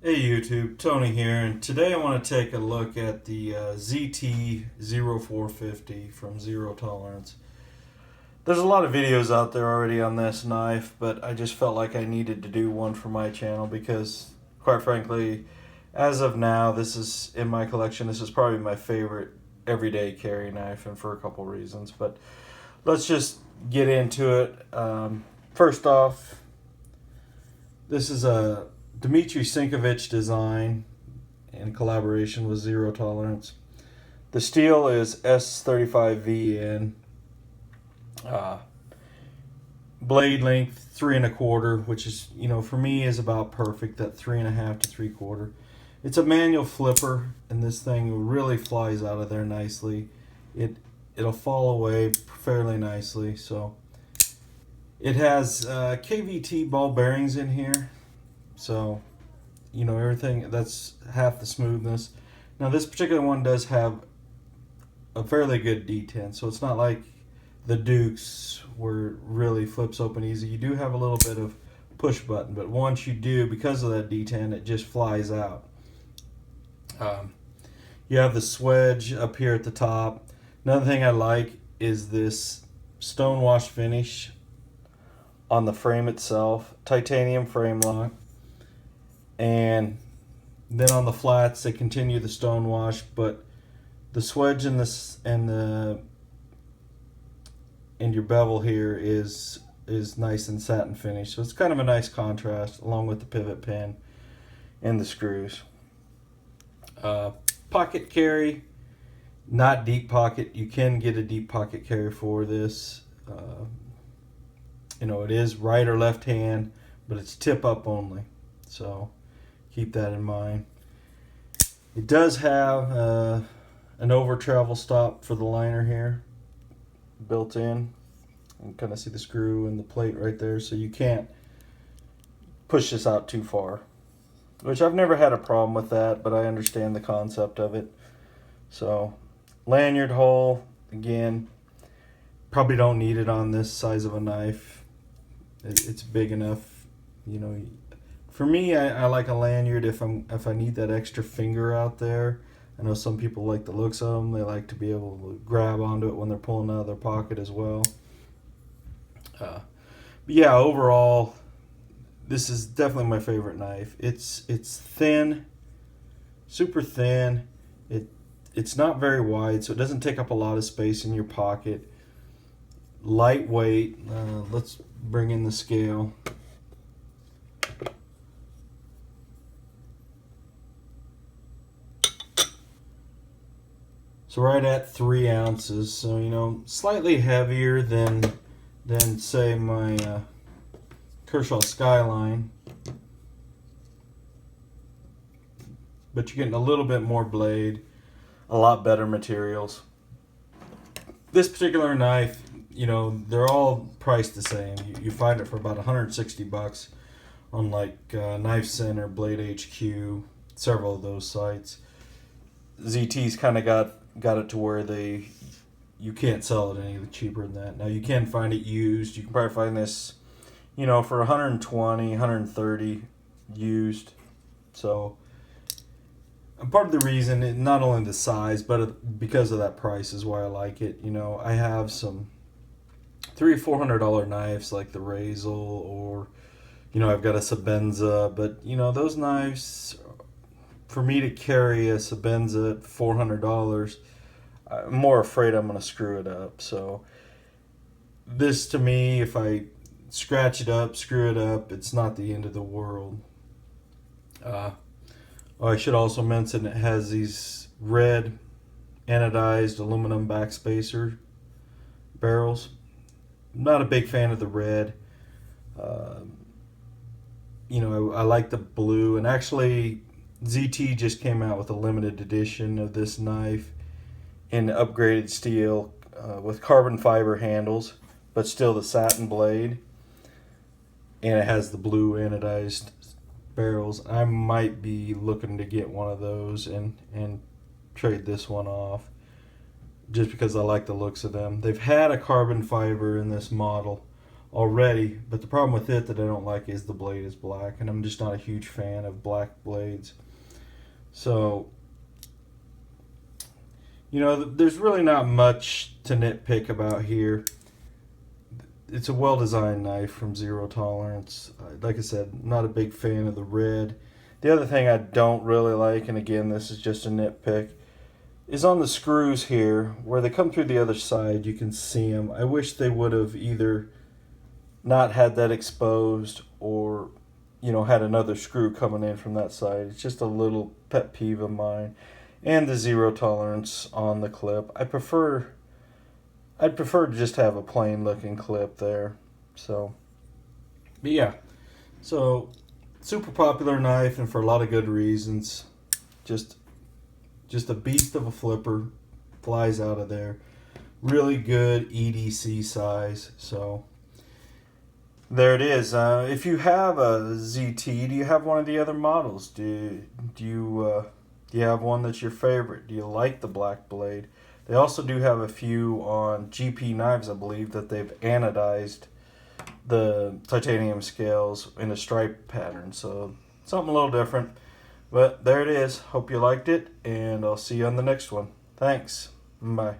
Hey YouTube, Tony here, and today I want to take a look at the ZT0450 from Zero Tolerance. There's a lot of videos out there already on this knife, but I just felt like I needed to do one for my channel because, quite frankly, as of now, this is in my collection. This is probably my favorite everyday carry knife, and for a couple reasons. But let's just get into it. First off, this is a Dmitry Sinkovich design in collaboration with Zero Tolerance. The steel is S35VN. Blade length 3 1/4, which is, for me is about perfect. That 3 1/2 to 3/4. It's a manual flipper, and this thing really flies out of there nicely. It'll fall away fairly nicely. So it has KVT ball bearings in here. So, everything, that's half the smoothness. Now, this particular one does have a fairly good detent, so it's not like the Dukes where it really flips open easy. You do have a little bit of push button, but once you do, because of that detent, it just flies out. You have the swedge up here at the top. Another thing I like is this stonewash finish on the frame itself, titanium frame lock. And then on the flats, they continue the stonewash, but the swedge and your bevel here is nice and satin finish. So it's kind of a nice contrast, along with the pivot pin and the screws. Pocket carry, not deep pocket. You can get a deep pocket carry for this. It is right or left hand, but it's tip up only. So keep that in mind. It does have an over travel stop for the liner here built in. You can kind of see the screw and the plate right there, so you can't push this out too far, which I've never had a problem with that, but I understand the concept of it. So lanyard hole, again, probably don't need it on this size of a knife. It's big enough. For me, I like a lanyard if I need that extra finger out there. I know some people like the looks of them. They like to be able to grab onto it when they're pulling out of their pocket as well. But yeah, overall, this is definitely my favorite knife. It's thin, super thin. It's not very wide, so it doesn't take up a lot of space in your pocket. Lightweight. Let's bring in the scale. So right at 3 ounces, so slightly heavier than say my Kershaw Skyline, but you're getting a little bit more blade, a lot better materials. This particular knife, they're all priced the same. You find it for about $160 on like Knife Center, Blade HQ, several of those sites. ZT's kind of got it to where you can't sell it any cheaper than that. Now you can find it used. You can probably find this, for 120, 130 used. So part of the reason, not only the size, but because of that price is why I like it. I have some $300 or $400 knives like the Razel, or I've got a Sabenza, but those knives, for me to carry a Sabenza at $400, I'm more afraid I'm going to screw it up. So this, to me, if I scratch it up, screw it up, it's not the end of the world. I should also mention it has these red anodized aluminum backspacer barrels. I'm not a big fan of the red. I like the blue, and actually ZT just came out with a limited edition of this knife in upgraded steel with carbon fiber handles, but still the satin blade, and it has the blue anodized barrels. I might be looking to get one of those and trade this one off, just because I like the looks of them. They've had a carbon fiber in this model already, but the problem with it that I don't like is the blade is black, and I'm just not a huge fan of black blades. So, you know, there's really not much to nitpick about here. It's a well-designed knife from Zero Tolerance. Like I said, not a big fan of the red. The other thing I don't really like, and again, this is just a nitpick, is on the screws here, where they come through the other side, you can see them. I wish they would have either not had that exposed or, you know, had another screw coming in from that side. It's just a little pet peeve of mine. And the Zero Tolerance on the clip. I'd prefer to just have a plain looking clip there. So, but yeah, so super popular knife, and for a lot of good reasons. Just a beast of a flipper, flies out of there. Really good EDC size. So there it is. If you have a ZT, do you have one of the other models? Do you have one that's your favorite? Do you like the black blade? They also do have a few on GP knives, I believe, that they've anodized the titanium scales in a stripe pattern. So something a little different. But there it is. Hope you liked it, and I'll see you on the next one. Thanks. Bye.